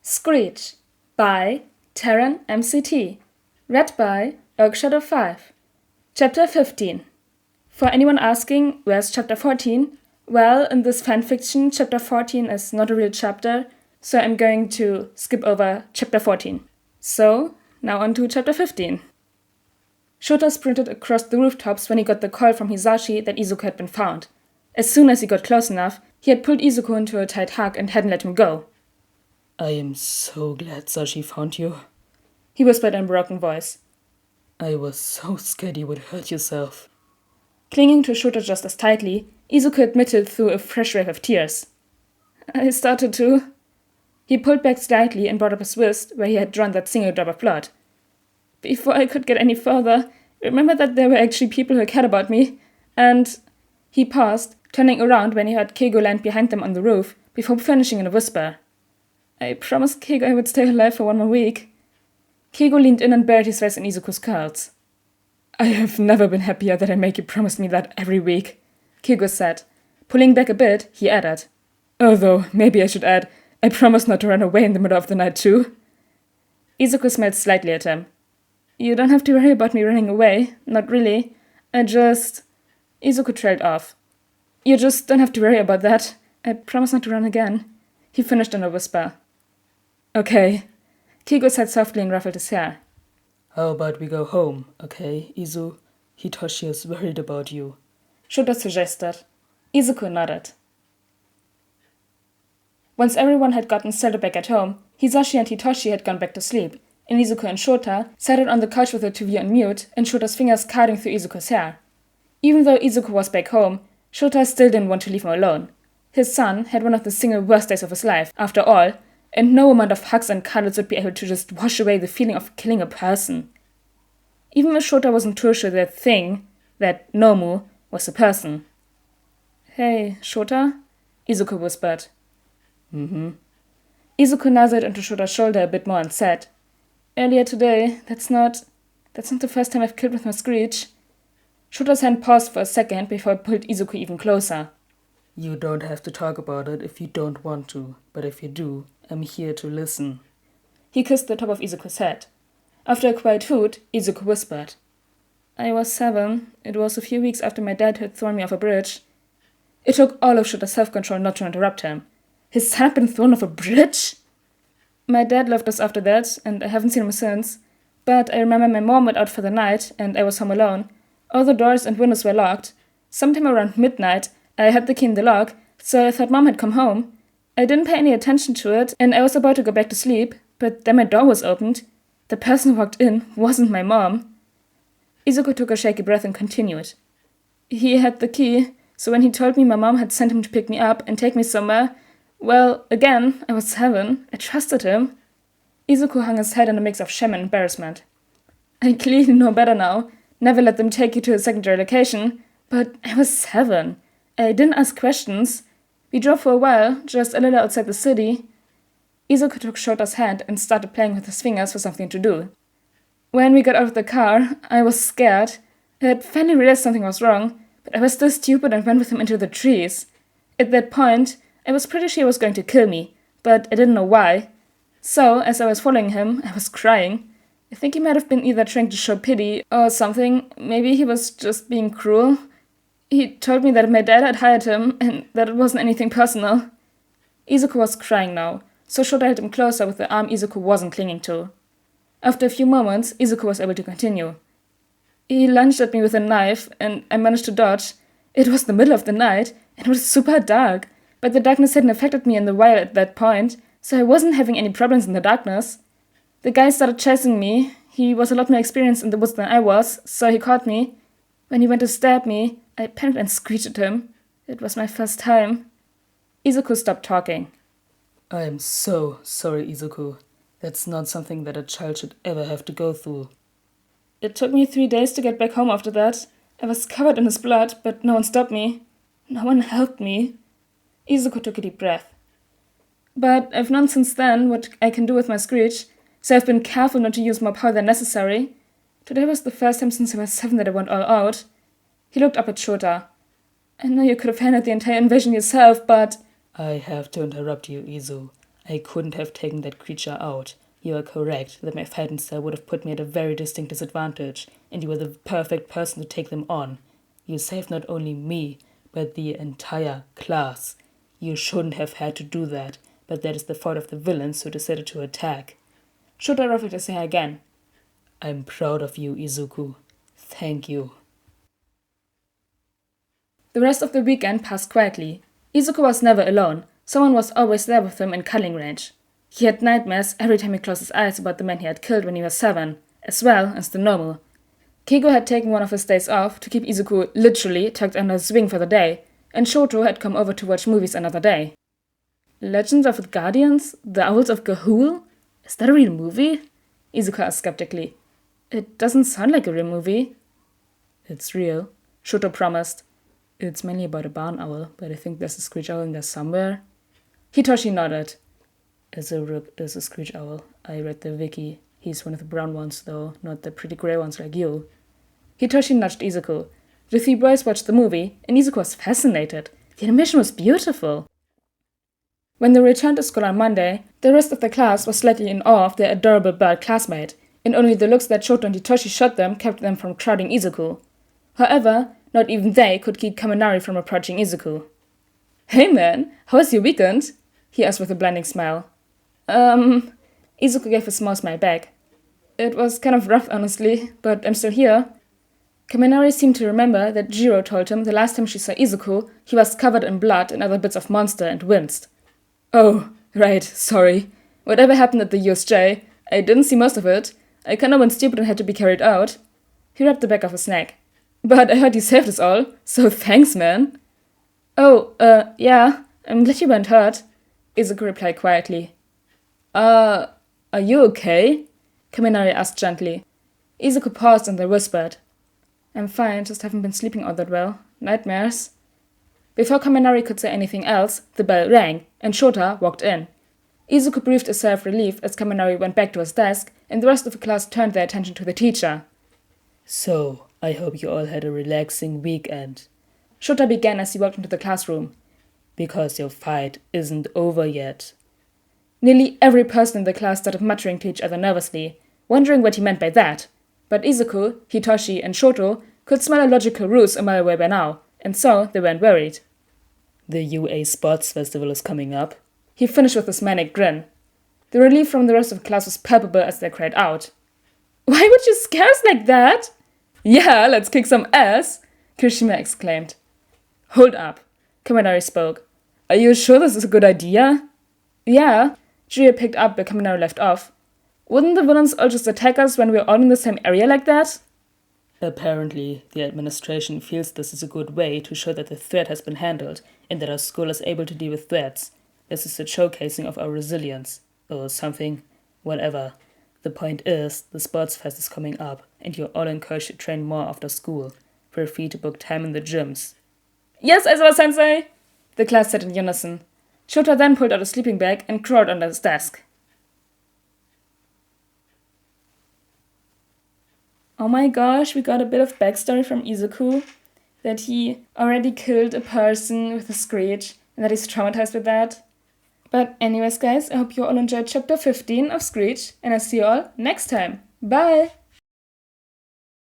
Screech by TarynMcT. Read by Oakshadow5. Chapter 15. For anyone asking, where's chapter 14? Well, in this fanfiction, chapter 14 is not a real chapter, so I'm going to skip over chapter 14. So, now on to chapter 15. Shota sprinted across the rooftops when he got the call from Hisashi that Izuku had been found. As soon as he got close enough, he had pulled Izuku into a tight hug and hadn't let him go. I am so glad Sashi found you, he whispered in a broken voice. I was so scared you would hurt yourself. Clinging to Shota just as tightly, Izuku admitted through a fresh wave of tears. I started to. He pulled back slightly and brought up his wrist where he had drawn that single drop of blood. Before I could get any further, remember that there were actually people who cared about me, and... He paused, turning around when he heard Keigo land behind them on the roof, before finishing in a whisper. I promised Keigo I would stay alive for 1 more week. Keigo leaned in and buried his face in Izuku's curls. I have never been happier that I make you promise me that every week, Keigo said. Pulling back a bit, he added. Although, maybe I should add, I promise not to run away in the middle of the night too. Izuku smiled slightly at him. You don't have to worry about me running away, not really. Izuku trailed off. You just don't have to worry about that. I promise not to run again, he finished in a whisper. Okay, Keigo said softly and ruffled his hair. How about we go home, okay, Izu? Hitoshi is worried about you, Shota suggested. Izuku nodded. Once everyone had gotten settled back at home, Hisashi and Hitoshi had gone back to sleep, and Izuku and Shota sat on the couch with the TV on mute and Shota's fingers cutting through Izuku's hair. Even though Izuku was back home, Shota still didn't want to leave him alone. His son had one of the single worst days of his life, after all, and no amount of hugs and cuddles would be able to just wash away the feeling of killing a person. Even if Shota wasn't too sure that thing, that Nomu, was a person. Hey, Shota? Izuku whispered. Izuku nuzzled into Shota's shoulder a bit more and said, Earlier today, that's not the first time I've killed with my Screech. Shota's hand paused for a second before it pulled Izuku even closer. You don't have to talk about it if you don't want to, but if you do, I'm here to listen. He kissed the top of Izuku's head. After a quiet hoot, Izuku whispered. I was 7. It was a few weeks after my dad had thrown me off a bridge. It took all of Shota's self-control not to interrupt him. His son had been thrown off a bridge? My dad left us after that, and I haven't seen him since. But I remember my mom went out for the night, and I was home alone. All the doors and windows were locked. Sometime around midnight, I had the key in the lock, so I thought Mom had come home. I didn't pay any attention to it, and I was about to go back to sleep, but then my door was opened. The person who walked in wasn't my mom. Izuku took a shaky breath and continued. He had the key, so when he told me my mom had sent him to pick me up and take me somewhere, well, again, I was 7. I trusted him. Izuku hung his head in a mix of shame and embarrassment. I clearly know better now. Never let them take you to a secondary location, but I was 7. I didn't ask questions. We drove for a while, just a little outside the city. Izuku took Shota's hand and started playing with his fingers for something to do. When we got out of the car, I was scared. I had finally realized something was wrong, but I was still stupid and went with him into the trees. At that point, I was pretty sure he was going to kill me, but I didn't know why. So, as I was following him, I was crying. I think he might have been either trying to show pity or something. Maybe he was just being cruel. He told me that my dad had hired him and that it wasn't anything personal. Izuku was crying now, so Shota held him closer with the arm Izuku wasn't clinging to. After a few moments, Izuku was able to continue. He lunged at me with a knife and I managed to dodge. It was the middle of the night and it was super dark, but the darkness hadn't affected me in the while at that point, so I wasn't having any problems in the darkness. The guy started chasing me. He was a lot more experienced in the woods than I was, so he caught me. When he went to stab me, I panicked and screeched at him. It was my first time. Izuku stopped talking. I am so sorry, Izuku. That's not something that a child should ever have to go through. It took me 3 days to get back home after that. I was covered in his blood, but no one stopped me. No one helped me. Izuku took a deep breath. But I've known since then what I can do with my Screech, so I've been careful not to use more power than necessary. Today was the first time since I was 7 that I went all out. He looked up at Shota. I know you could have handled the entire invasion yourself, but... I have to interrupt you, Izu. I couldn't have taken that creature out. You are correct that my fighting style would have put me at a very distinct disadvantage, and you were the perfect person to take them on. You saved not only me, but the entire class. You shouldn't have had to do that, but that is the fault of the villains who decided to attack. Shota ruffled his hair again. I'm proud of you, Izuku. Thank you. The rest of the weekend passed quietly. Izuku was never alone. Someone was always there with him in cuddling range. He had nightmares every time he closed his eyes about the man he had killed when he was 7, as well as the normal. Keigo had taken one of his days off to keep Izuku literally tucked under his wing for the day, and Shoto had come over to watch movies another day. Legends of the Guardians? The Owls of Ga'Hoole? Is that a real movie? Izuku asked skeptically. It doesn't sound like a real movie. It's real, Shoto promised. It's mainly about a barn owl, but I think there's a screech owl in there somewhere. Hitoshi nodded. As a rip, there's a screech owl. I read the wiki. He's one of the brown ones, though, not the pretty grey ones like you. Hitoshi nudged Izuku. The 3 boys watched the movie, and Izuku was fascinated. The animation was beautiful. When they returned to school on Monday, the rest of the class was slightly in awe of their adorable bird classmate, and only the looks that Shoto and Hitoshi shot them kept them from crowding Izuku. However, not even they could keep Kaminari from approaching Izuku. Hey man, how was your weekend? He asked with a blinding smile. Izuku gave a small smile back. It was kind of rough, honestly, but I'm still here. Kaminari seemed to remember that Jiro told him the last time she saw Izuku, he was covered in blood and other bits of monster and winced. Oh, right, sorry. Whatever happened at the USJ, I didn't see most of it. I kinda went stupid and had to be carried out. He rubbed the back of his neck. But I heard you saved us all, so thanks, man. Oh, yeah, I'm glad you weren't hurt, Izuku replied quietly. Are you okay? Kaminari asked gently. Izuku paused and then whispered. I'm fine, just haven't been sleeping all that well. Nightmares. Before Kaminari could say anything else, the bell rang, and Shota walked in. Izuku breathed a sigh of relief as Kaminari went back to his desk, and the rest of the class turned their attention to the teacher. So, I hope you all had a relaxing weekend. Shota began as he walked into the classroom. Because your fight isn't over yet. Nearly every person in the class started muttering to each other nervously, wondering what he meant by that. But Izuku, Hitoshi, and Shoto could smell a logical ruse a mile away by now, and so they weren't worried. The UA Sports Festival is coming up. He finished with a manic grin. The relief from the rest of the class was palpable as they cried out. Why would you scare us like that? Yeah, let's kick some ass, Kirishima exclaimed. Hold up, Kaminari spoke. Are you sure this is a good idea? Yeah, Julia picked up where Kaminari left off. Wouldn't the villains all just attack us when we're all in the same area like that? Apparently, the administration feels this is a good way to show that the threat has been handled and that our school is able to deal with threats. This is a showcasing of our resilience, or something, whatever. The point is, the sports fest is coming up, and you're all encouraged to train more after school. Feel free to book time in the gyms. Yes, Aizawa-sensei! The class said in unison. Shota then pulled out a sleeping bag and crawled under his desk. Oh my gosh, we got a bit of backstory from Izuku. That he already killed a person with a Screech, and that he's traumatized with that. But anyways guys, I hope you all enjoyed chapter 15 of Screech, and I'll see you all next time. Bye!